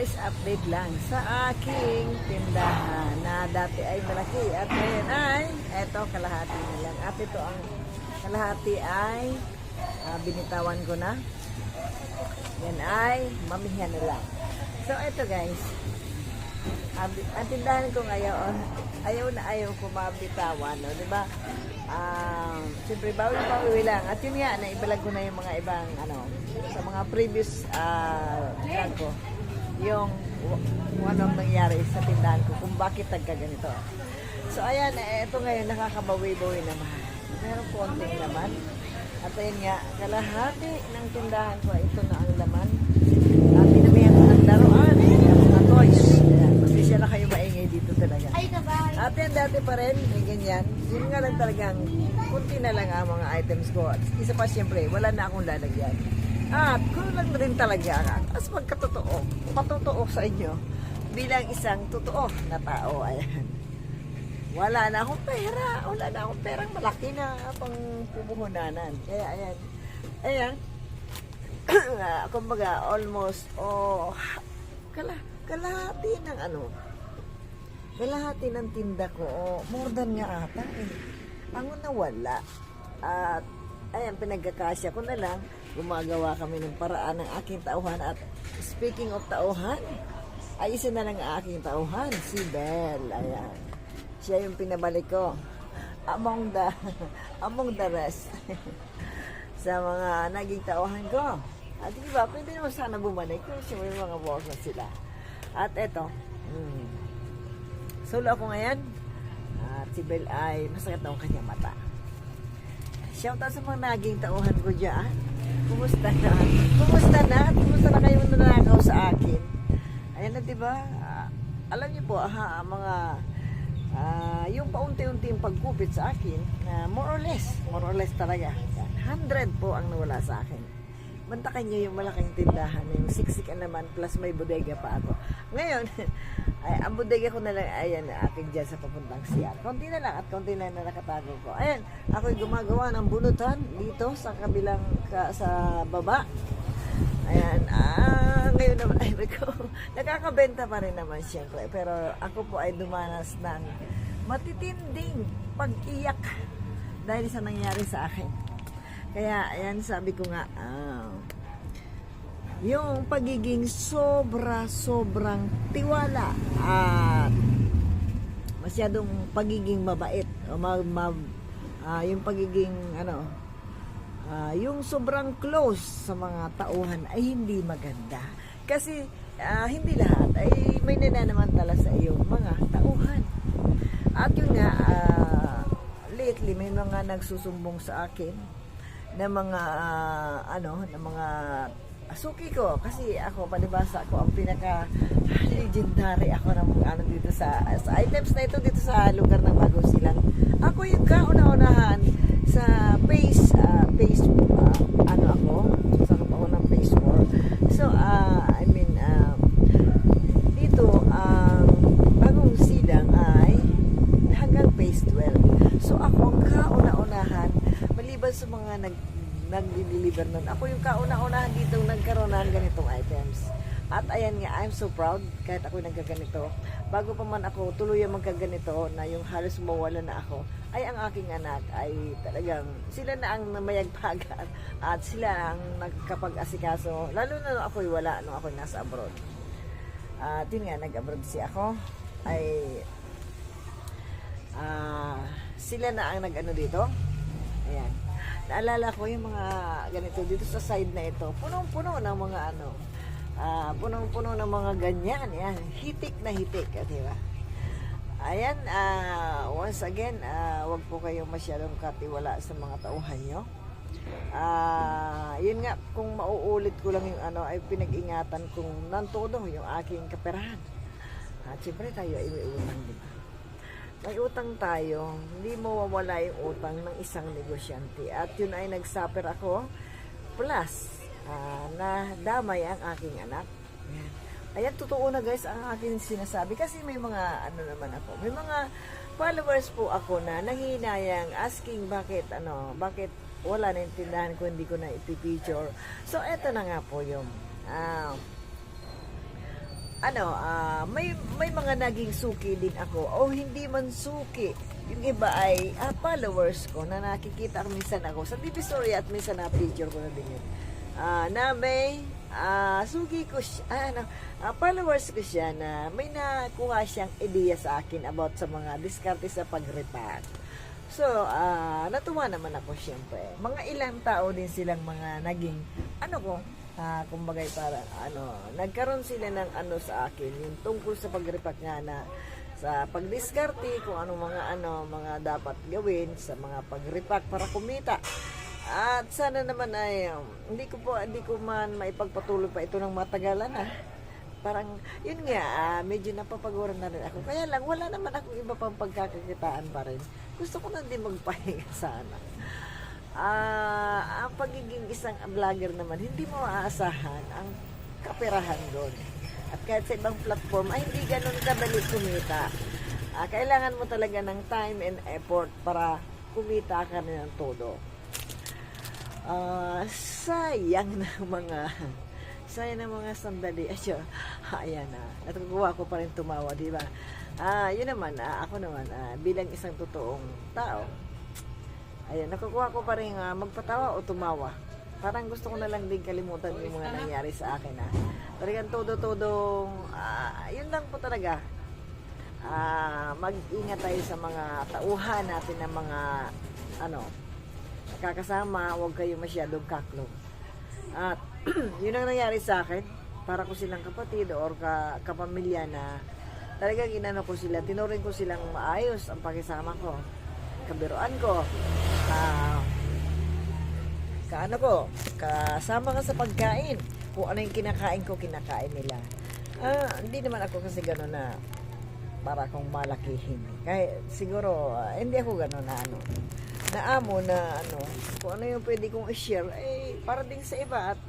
guys, update lang sa aking tindahan na dati ay malaki at ngayon ay eto kalahati na lang. At ito ang kalahati ay binitawan ko na. Yan ay mamihan na lang. So eto guys, ang tindahan ko ngayon ayaw na ayaw ko mabitawan, no? Diba? Siyempre bawi-bawi lang. At yun nga, naibalag ko na yung mga ibang sa mga previous vlog ko, yung anong nangyari sa tindahan ko, kung bakit nagkaganito. So ayan, ito ngayon nakakabawi-bawi naman. Meron konting laman. At ayun nga, kalahati ng tindahan ko, ito na ang laman. Pinamihan ko ng laruan, mga toys. Pasensya na kayo maingay dito talaga. At yan dati pa rin, may ganyan. Yun nga lang talagang, kunti na lang ang mga items ko. At isa pa siyempre, wala na akong lalagyan. At kulang na rin talaga. As magkatotoo, patotoo sa inyo, bilang isang totoo na tao, ayan. Wala na akong pera. Wala na akong perang malaki na pang pupuhunanan. Kaya ayan. Ayan. Kumbaga, almost, kalahati ng kalahati ng tinda ko, more than nga ata ang nawala. At ayan, pinagkakasya ko na lang, gumagawa kami ng paraan ng aking tauhan. At speaking of tauhan, ay isa na lang ang aking tauhan, si Belle. Ayan, siya yung pinabalik ko among the rest sa mga naging tauhan ko. At diba, pwede naman sana bumalik kasi may mga boss na sila. At eto, solo ako ngayon. At si Belle ay masakit na ang kanyang mata. Shout out sa mga naging tauhan ko dyan. Kumusta na? Kumusta na? Kumusta na kayo nanakaw sa akin? Ayan na, diba? Alam niyo po, yung paunti-unti yung pagkupit sa akin, more or less talaga. 100 po ang nawala sa akin. Bantakan nyo yung malaking tindahan, yung siksikan naman, plus may bodega pa ako. Ngayon, ay, ang bodega ko na lang, ayan, aking dyan sa papuntang siya. Konti na lang at konti na nakatago ko. Ayan, ako'y gumagawa ng bunutan dito sa kabilang, sa baba. Ayan, ngayon naman, ay, nakakabenta pa rin naman siyempre. Pero ako po ay dumanas ng matitinding pag-iyak dahil sa nangyari sa akin. Kaya, ayan, sabi ko nga, yung pagiging sobrang tiwala at masyadong pagiging mabait o yung pagiging yung sobrang close sa mga tauhan ay hindi maganda. Kasi hindi lahat ay may nananamantala sa iyong mga tauhan. At yun nga, lately may mga nagsusumbong sa akin na mga na mga suki ko, kasi ako palibasa ako ang pinaka legendary ako ng dito sa items na ito dito sa lugar ng Bagong Silang. Ako yung kauna-unahan sa phase ako sa kapaunang phase 4. So I mean dito ang Bagong Silang ay hanggang phase 12. So ako ang kauna-unahan maliban sa mga nag-deliver nun. Ako yung kauna-unahan dito nagkaroon ng ganitong items. At ayan nga, I'm so proud kahit ako nagkaganito. Bago pa man ako tuluyan magkaganito na yung halos mawala na ako, ay ang aking anak ay talagang sila na ang namayagpagan at sila ang nagkapag-asikaso. Lalo na nung ako'y wala, nung ako'y nasa abroad. At yun nga, nag-abroad ako ay sila na ang nag-ano dito. Ayan. Naalala ko yung mga ganito dito sa side na ito. Punong-puno ng mga punong-puno ng mga ganyan. Ayan. Hitik na hitik. Diba? Ayan. Once again, wag po kayong masyadong katiwala sa mga tauhan nyo. Yun nga, kung mauulit ko lang yung ay pinag-ingatan kung nantodo yung aking kaperahan. At siyempre tayo ay may utang, diba? May utang tayo, hindi mo mawala yung utang ng isang negosyante. At yun ay nag-suffer ako, plus na damay ang aking anak. Ayan, totoo na guys ang aking sinasabi. Kasi may mga, naman ako, may mga followers po ako na nanghihinayang asking bakit wala na yung tindahan ko, hindi ko na ipipicture. So, eto na nga po yung may mga naging suki din ako o hindi man suki. Yung iba ay followers ko na nakikita ko minsan ako sa Divisoria at minsan na picture ko na din yun. Na may suki ko siya, followers ko siya na may nakuha siyang ideya sa akin about sa mga diskarte sa pag-repack. So, natuwa naman ako syempre. Mga ilang tao din silang mga naging, kumbagay para, nagkaroon sila ng sa akin, yung tungkol sa pag-repack nga na, sa pagdiskarte, kung mga dapat gawin sa mga pag-repack para kumita. At sana naman ay, hindi ko man maipagpatuloy pa ito ng matagalan Parang, yun nga, medyo napapaguran na rin ako. Kaya lang, wala naman akong iba pang pagkakakitaan pa rin. Gusto ko na din magpahinga sana. Ang pagiging isang vlogger naman, hindi mo aasahan ang kaperahan doon. At kahit sa ibang platform, ay hindi ganun kadali kumita. Kailangan mo talaga ng time and effort para kumita ka na ng todo. Sayang ng mga sandali. Ayan na. Natutuwa ko pa rin tumawa, di ba? Yun naman, ako naman, bilang isang totoong tao, ayan, nakukuha ko pa rin magpatawa o tumawa. Parang gusto ko na lang din kalimutan yung mga nangyari sa akin. Talagang todo-todong, yun lang po talaga. Mag-ingat tayo sa mga tauhan natin ng mga, nakakasama, huwag kayo masyadong kaklong. At, yun ang nangyari sa akin. Para ko silang kapatid or kapamilya na talagang inano ko sila, tinuring ko silang maayos ang pakisama ko. Kabiruan ko. Kasama ka sa pagkain. Kung ano yung kinakain ko, kinakain nila. Hindi naman ako kasi gano'n na para kong malakihin. Kahit siguro, hindi ako gano'n na naamo na kung ano yung pwede kong i-share, para din sa iba. At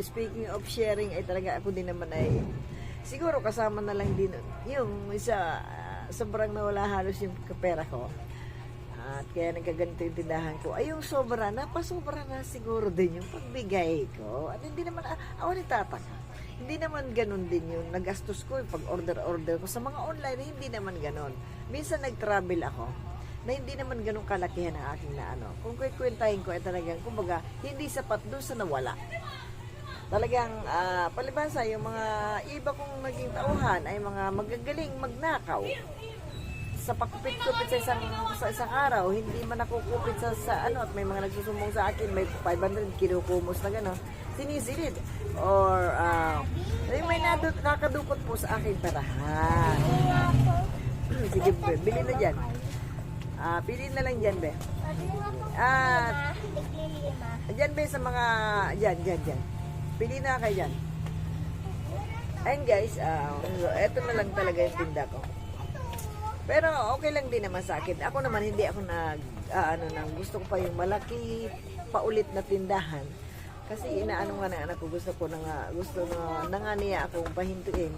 speaking of sharing, ay talaga ako din naman ay siguro kasama na lang din yung isa, sobrang nawala halos yung kapera ko. At kaya nagkaganito yung tindahan ko. Ay, yung sobra, napasobra na siguro din yung pagbigay ko. At hindi naman, ako nagtataka. Hindi naman ganun din yung nagastos ko, yung pag-order ko. Sa mga online, hindi naman ganun. Minsan nag-travel ako, na hindi naman ganun kalakihan ang aking Kung kwentahin ko, ay talagang, kumbaga, hindi sapat doon sa nawala. Talagang, palibasa, yung mga iba kong naging tauhan ay mga magagaling magnakaw. Sa pagkupit-kupit sa isang araw, hindi man nakukupit sa at may mga nagsusumbong sa akin, may 500 kinukumos na gano'n, sinisilid. Or, may nakadukot po sa aking perahan. Sige, be, bili na dyan. Pili na lang dyan, be. At, dyan, be, sa mga, dyan. Pili na kayo dyan. Ayun, guys, eto na lang talaga yung tinda ko. Pero okay lang din naman sa akin. Ako naman hindi ako gusto ko pa yung malaki paulit na tindahan. Kasi inaano nga ng anak ko, gusto na niya akong pahintuin.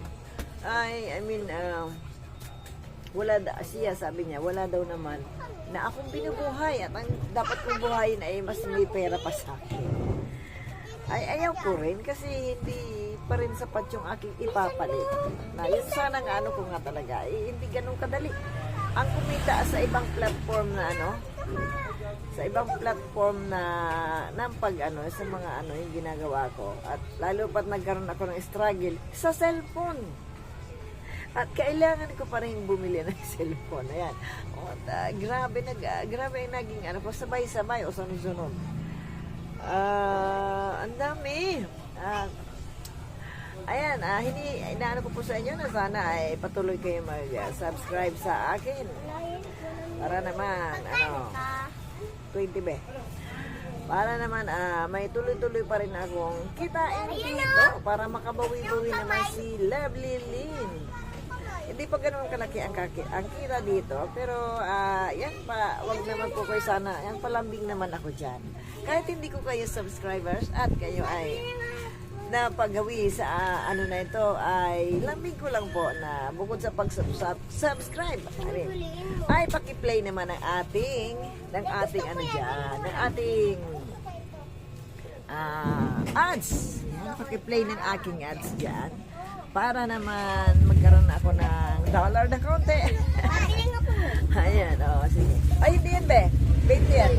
Sabi niya, wala daw naman na akong binubuhay at ang dapat kong buhayin ay mas may pera pa sa akin. Ay ayaw ko rin kasi hindi pa rin sapat yung aking ipapalit. Na yun sana ko nga talaga, hindi ganun kadali. Ang kumita sa ibang platform na sa ibang platform na sa mga yung ginagawa ko. At lalo pat nagkaroon ako ng struggle sa cellphone. At kailangan ko pa rin bumili ng cellphone. Ayan. Grabe yung naging sabay-sabay o sunod-sunod. Ang dami. Ayan, inaano ko po sa inyo na sana ay patuloy kayo mag-subscribe sa akin. Para naman, 20 be. Para naman, may tuloy-tuloy pa rin akong kitain dito para makabawi-bawi naman si Lovely Lynn. Hindi pa ganoon kalaki ang kita dito, pero yan pa, wag naman po kayo sana, yan palambing naman ako dyan. Kahit hindi ko kayo subscribers at kayo ay napagawi sa na ito, ay lambing ko lang po na bukod sa pag-subscribe ay paki-play naman ng ating ads. Paki-play ng aking ads dyan. para naman magkaroon ako ng dollar na konti. Ayan, sige. Ay, hindi yan, be. 20 yan.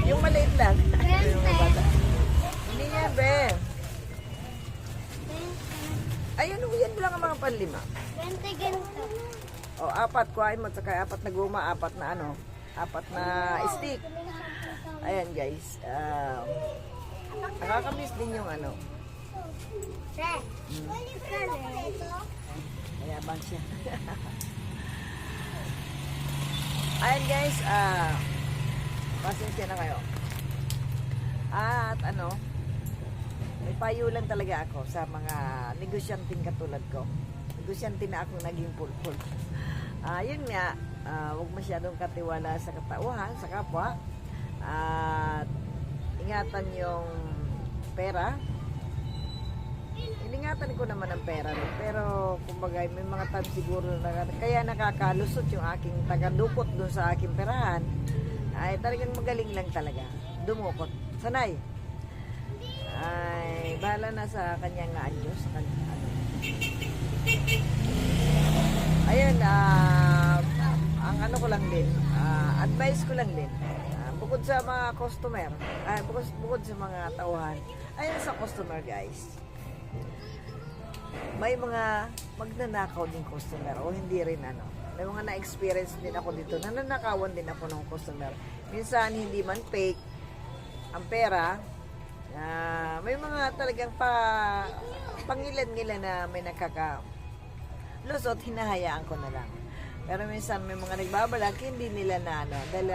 Yung maliit lang. Yung mga bata. Hindi yan, be. Ayun, yan lang ang mga panlima. 20 ganito. O, 4 kuhain mo, saka 4 na guma, 4 na 4 na stick. Ayan, guys. Nakakamiss din yung Kaya bang siya. Ayan, guys. Pasensya na kayo. At may payo lang talaga ako sa mga negosyanteng katulad ko. Negosyante na ako naging pulpul. Yun nga, huwag masyadong katiwala sa katauhan, sa kapwa. At ingatan yung pera. Iningatan ko naman ang pera. Pero kumbaga may mga time siguro na kaya nakakalusot yung aking taga-dukot dun sa aking perahan. Ay talagang magaling lang talaga. Dumukot. Sanay. Ay bahala na sa kanyang Diyos. Sa kanyang Ayun, ang ko lang din, advice ko lang din, bukod sa mga customer, bukod sa mga tauhan, ayun sa customer guys, may mga magnanakaw din customer o hindi rin may mga na-experience din ako dito, nananakawan din ako ng customer. Minsan hindi man fake ang pera, may mga talagang pangilan-ngilan na may lusot, hinahayaan ko na lang. Pero minsan may mga nagbabalak, hindi nila dahil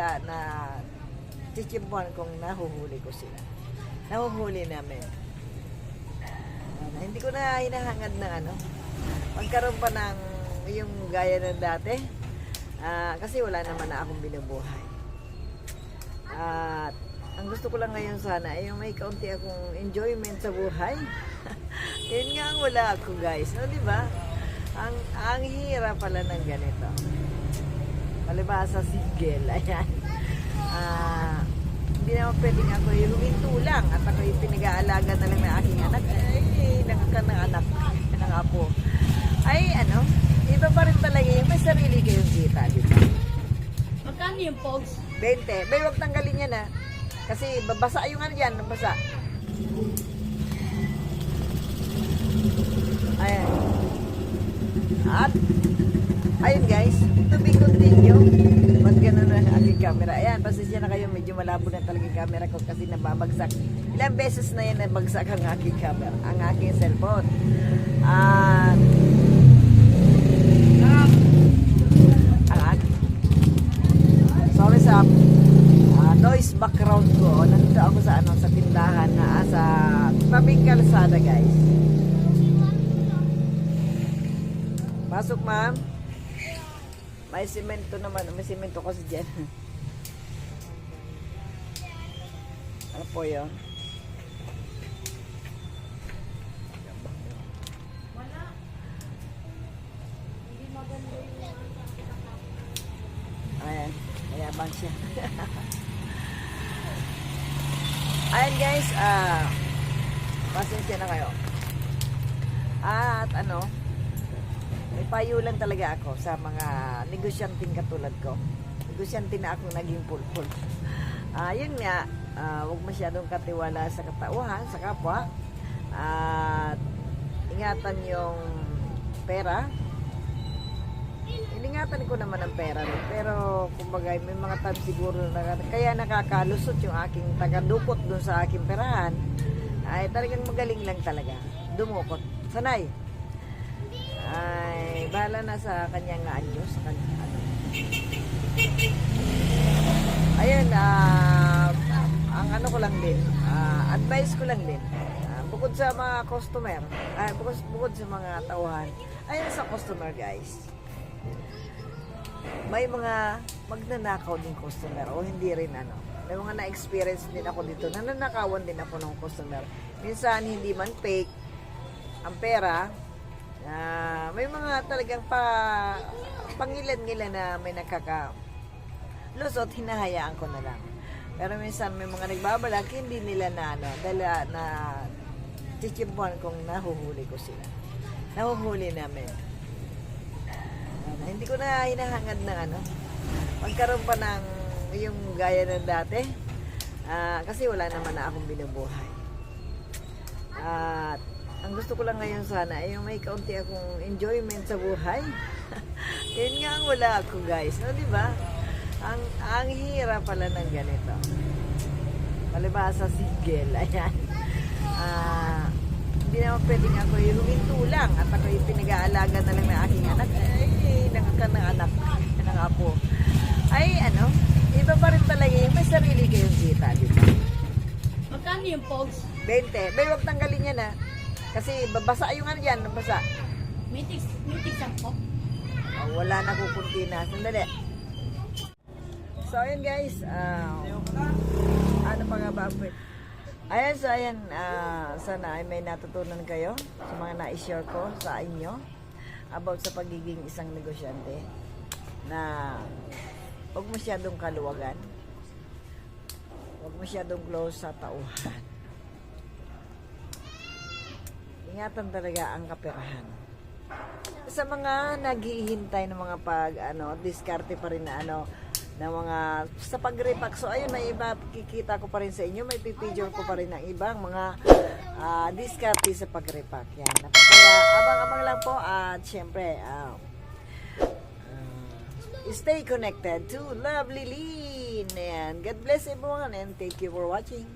chichimpuan kung nahuhuli ko sila. Nahuhuli namin. Hindi ko na hinahangad na magkaroon pa ng yung gaya ng dati. Kasi wala naman na akong binubuhay. At ang gusto ko lang ngayon sana ay yung may kaunti akong enjoyment sa buhay. Yun nga ang wala ako guys. Di ba? Ang hirap pala ng ganito. Palibasa single. Ayan. Hindi naman pwedeng ako yung huminto lang at ako yung pinag-aalaga na lang ng aking anak. Ay, ng anak. Ng apo. Ay, iba pa rin talaga yung may sarili kayong kita. Diba? Magkano yung pogs? 20. Bay, huwag tanggalin yan kasi babasa yung dyan. Babasa. Ayan. At, ayun guys, to be continue. Ba't ganun na aking camera? Ayan, pasensya na kayo, medyo malabo na talaga yung camera ko kasi nababagsak. Ilang beses na yan nabagsak ang aking camera, ang aking cellphone. Sorry sa noise background ko. Nandito ako sa sa tindahan na sa tabing kalsada guys. Pasok, ma'am. May simento naman. May simento kasi dyan. Ano po yun? Wala. Hindi maganda yung Ayan. Mayabang siya. Ayan guys. Pasensya na kayo. At may payo lang talaga ako sa mga negosyanteng katulad ko. Negosyante na akong naging pulpul. Yun nga, huwag masyadong katiwala sa katauhan, sa kapwa. At ingatan yung pera. Iningatan ko naman ang pera. Pero kumbaga may mga time siguro na kaya nakakalusot yung aking taga-dukot dun sa aking perahan. Ay talagang magaling lang talaga. Dumukot. Sanay. Ay bahala na sa kanyang Diyos. Sa kanyang Ayun, ang ko lang din, advice ko lang din, bukod sa mga customer, bukod sa mga tauhan, ayun sa customer guys, may mga magnanakaw din customer o hindi rin may mga na-experience din ako dito, nananakawan din ako ng customer. Minsan hindi man fake ang pera, may mga talagang pangilan-ngilan na may lusot, hinahayaan ko na lang. Pero minsan may mga nagbabalak, hindi nila dahil chichimpuan kung nahuhuli ko sila. nahuhuli namin. Hindi ko na hinahangad ng magkaroon pa ng yung gaya ng dati. Kasi wala naman na akong binubuhay. At ang gusto ko lang ngayon sana ay yung may kaunti akong enjoyment sa buhay. Yun nga ang wala ako, guys. No, di ba? Ang hirap pala ng ganito. Palibhasa single. Ayan. Hindi naman pwedeng ako yung huminto lang at ako yung pinag-aalaga na lang ng aking anak. Ay, ng anak ng apo. Ay, iba pa rin talaga yung may sarili kayong kita, di ba? Magkano yung pogs? 20. Bay, huwag tanggalin yan, ha? Kasi babasa yung yan, nabasa. Mitig sa po. Wala na kukunti na. Sandali. So, ayan guys. Ano pa nga ba? Ayan, so ayan. Sana ay may natutunan kayo sa mga na-share ko sa inyo about sa pagiging isang negosyante na huwag masyadong kaluwagan. Huwag masyadong close sa tauhan. Ingatan talaga ang kaperahan. Sa mga naghihintay ng mga diskarte pa rin na na mga sa pag-repack. So ayun, may iba kikita ko pa rin sa inyo, may pipidure ko pa rin ng ibang mga diskarte sa pag-repack. Yan. Kaya abang-abang lang po at syempre stay connected to Lovely Lynn. And God bless everyone and thank you for watching.